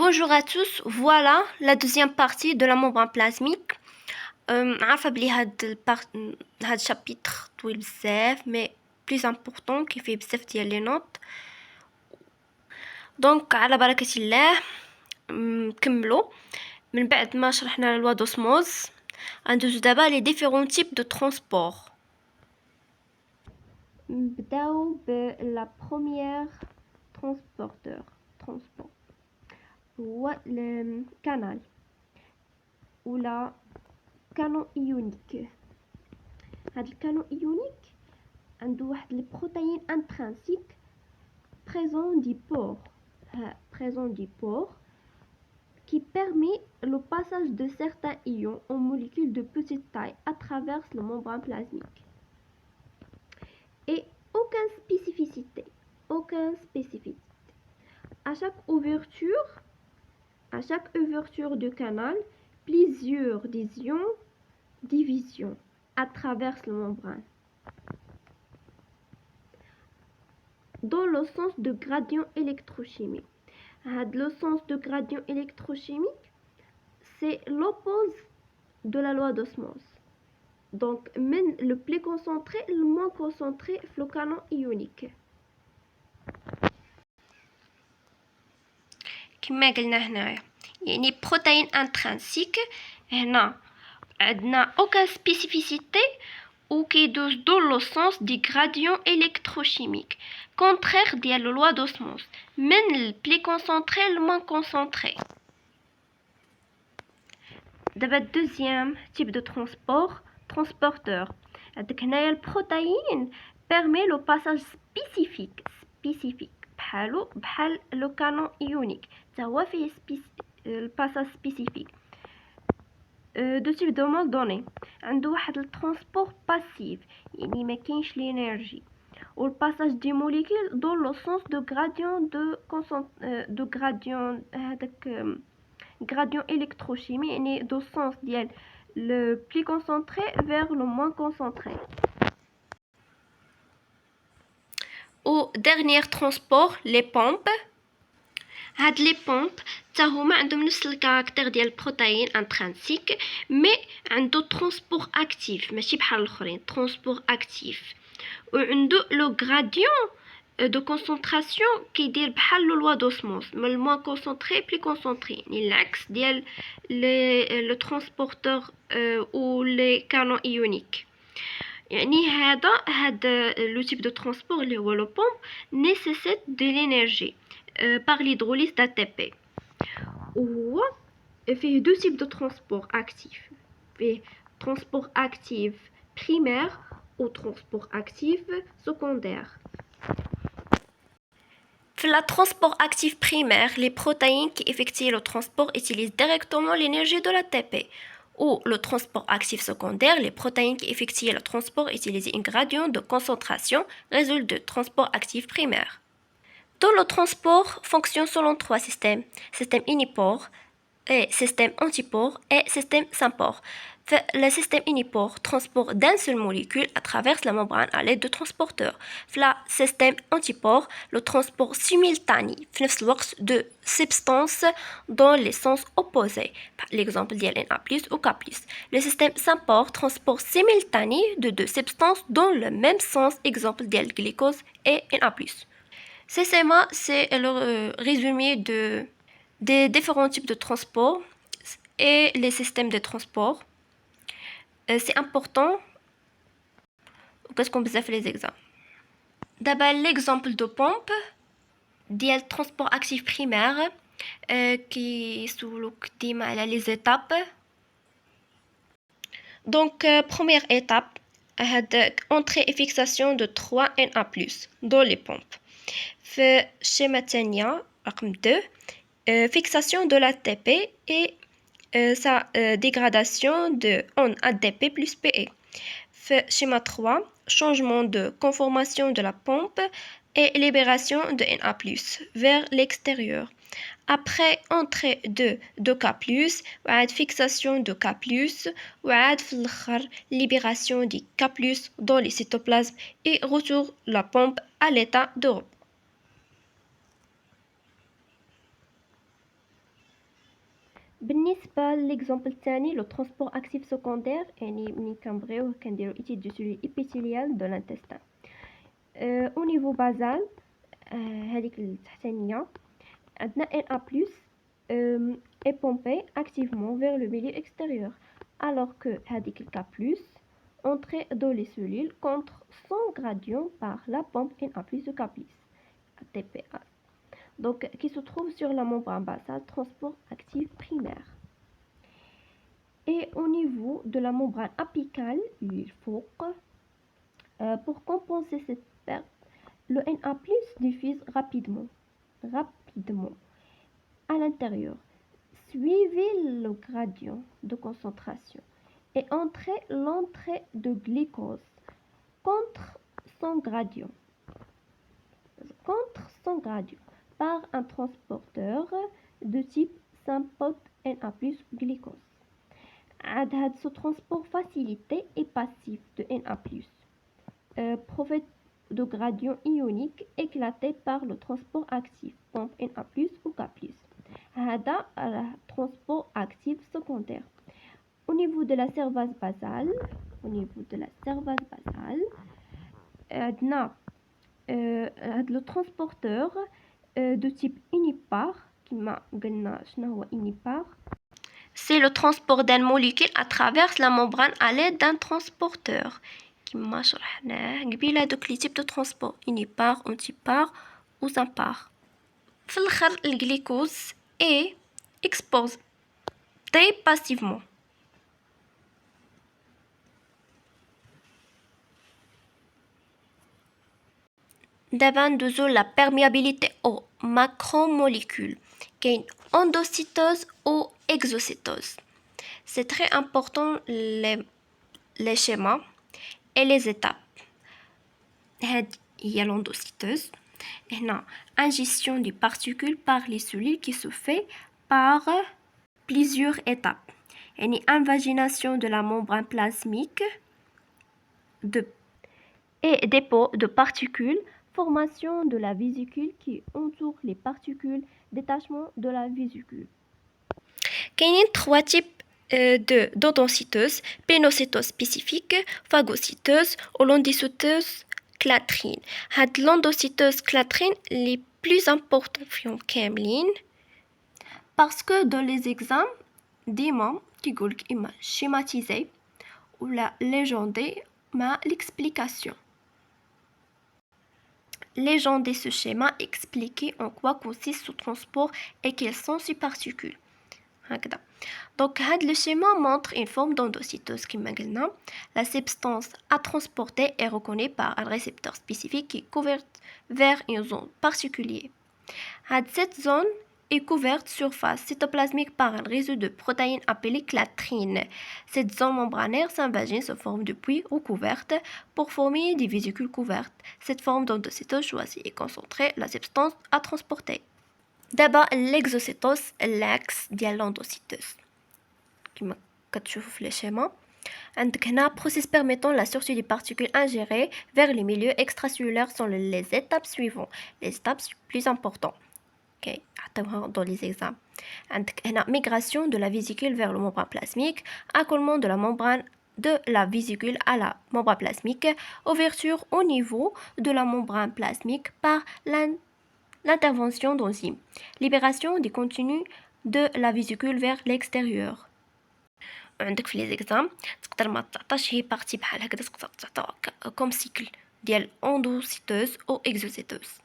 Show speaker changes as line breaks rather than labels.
Bonjour à tous, voilà la deuxième partie de la membrane plasmique. عارفة بلي هاد الشابيتر طويل بزاف مي بليز امبورطون كي فيه بزاف ديال لي نوت. دونك على بركة الله نكملوا من بعد ما شرحنا لوا دوسموز. ندوزو دابا لي ديفيرون تيب دو ترونسبور. نبداو بلا بروميير ترونسبورتور هو الكانال ولا كانون ايونيك. هاد الكانون ايونيك عنده واحد لي بروتيين انترانسيك présent du pore qui permet le passage de certains ions en molécules de petite taille à travers la membrane plasmique. Et aucune spécificité. À chaque ouverture du canal, plusieurs divisions à travers la membrane. Dans le sens de gradient électrochimique. Le sens de gradient électrochimique, c'est l'oppose de la loi d'osmose. Donc, le plus concentré, le moins concentré, le canon ionique. كما قلنا هنايا يعني بروتين انترانسيك هنا عندنا aucune spécificité ou كيدوز dans le sens du gradient électrochimique contraire ديال la loi d'osmose من le plus concentré le moins concentré. دابا deuxième type de transporteur عندك هنايا البروتين permet le passage spécifique بحال لو كانون ايونيك حتى هو فيه الباساج سبيسيفيك. دو تيب دو مول دوني عنده واحد الترونسبور باسيف يعني ما كاينش لينيرجي والباساج دي موليكول دون لو سونس دو غراديون دو غراديون هذاك غراديون الكتروشيمي يعني دو سونس ديال le plus concentré vers le moins concentré. Au dernier transport, les pompes. هاد لي بومب حتى هما عندهم نفس الكاركتير ديال البروتين انترانسيك مي عنده ترونسبور اكتيف ماشي بحال الاخرين ترونسبور اكتيف وعنده لو غراديون دو كونسونطراسيون كيدير بحال لو دوسموس من الموان كونسونطري بلي كونسونطري يعني العكس ديال لو ترونسبورتور او لي كانون ايونيك. يعني هاد لو تيب دو ترونسبور اللي هو لو بومب نيسيسيت دي لينيرجي par l'hydrolyse d'ATP. وهو فيه دو تيب دو ترونسبور اكتيف فيه ترونسبور اكتيف primaire ou transport actif secondaire. Pour le transport actif primaire, les protéines qui effectuent le transport utilisent directement l'énergie de l'ATP. Ou le transport actif secondaire, les protéines qui effectuent le transport utilisent un gradient de concentration résulte du transport actif primaire. Tout le transport fonctionne selon trois systèmes: système unipore, système antipore et système sympore. Le système unipore transporte d'une seule molécule à travers la membrane à l'aide de transporteurs. Le système antipore le transport simultané de substances dans les sens opposés. Par l'exemple de Na ou K+. Le système sympore transport simultané de deux substances dans le même sens. Exemple de glucose et Na+. CCMA, c'est le résumé des différents types de transport et les systèmes de transport. C'est important parce qu'on peut faire les exemples. D'abord, l'exemple de pompe, le transport actif primaire qui est les étapes. Donc, première étape, entrée et fixation de 3 Na+, dans les pompes. في schéma تانية رقم 2 fixation de l'ATP et sa dégradation en ADP plus PE. في schéma 3 changement de conformation de la pompe et libération de Na+ vers l'extérieur. Après entrée de K+, وعاد fixation de K+, وعاد في الآخر libération de K+, dans les cytoplasmes et retour la pompe à l'état de repos. بالنسبة للإكزامبل الثاني لو ترونسبور أكتيف سكوندير يعني ملي كنبغيو كنديرو إيتيد دو سولي إبيثيليال دو لانتستان أو نيفو بازال هاذيك التحتانية عندنا NA+, est pompé activement vers le milieu extérieur alors que هذيك K+, entrait dans les cellules contre son gradient par la pompe Na+ de K+, ATPase. Donc, qui se trouve sur la membrane basale transport actif primaire. Et au niveau de la membrane apicale, il faut pour compenser cette perte, le Na+ diffuse rapidement à l'intérieur. Suivez le gradient de concentration et entrez l'entrée de glucose contre son gradient par un transporteur de type symphote Na+ glucose. Ce transport facilité et passif de Na+, profite de gradient ionique éclaté par le transport actif, pompe Na+, ou K+. هذا transport actif secondaire. Au niveau de la cervase basale, le transporteur de type unipare, c'est le transport d'une molécule à travers la membrane à l'aide d'un transporteur. كما شرحناه قبيله دوك لي تيب دو ترونسبور unipare, antipare ou impare. في الاخر الجليكوز est exposé passivement. دابا ندوزو la perméabilité aux macromolécules كاين endocytose ou exocytose. C'est très important les schémas et les étapes. Il y a l'endocytose. هنا ingestion des particules par les cellules qui se fait par plusieurs étapes. يعني invagination de la membrane plasmique et dépôt de particules, formation de la vésicule qui entoure les particules, détachement de la vésicule. كاينين 3 types d'endocytose: pénocytose spécifique, phagocytose ou l'endocytose clatrine. هاد l'endocytose clatrine les plus importants فيهم كاملين parce que dans les examens ديما كيقولك إما schématisé ولا légendé مع l'explication. Légender ce schéma, expliquer en quoi consiste ce transport et quels sont ses particules. Donc, le schéma montre une forme d'endocytose qui maintenant, la substance à transporter est reconnue par un récepteur spécifique qui est couvert vers une zone particulière. Cette zone est couverte surface cytoplasmique par un réseau de protéines appelées clatrines. Cette zone membranaire s'invagine sous forme de puits recouverte pour former des vésicules couvertes. Cette forme d'endocytose choisit et concentrée la substance à transporter. D'abord, l'exocytose, l'axe de l'endocytose. Comme tu vois le schéma. عندك هنا processus permettant la sortie des particules ingérées vers les milieux extracellulaires sont les étapes suivantes. Les étapes plus importantes. Okay. Dans les examens. عندك هنا migration de la vésicule vers le membrane plasmique, accolement de la membrane de la vésicule à la membrane plasmique, ouverture au niveau de la membrane plasmique par l'intervention d'enzymes, libération des contenus de la vésicule vers l'extérieur. عندك في les examens تقدر ما تعطاش هي بارتي بحال هكذا تقدر تعطاو كوم سيكل ديال endocytose ou exocytose.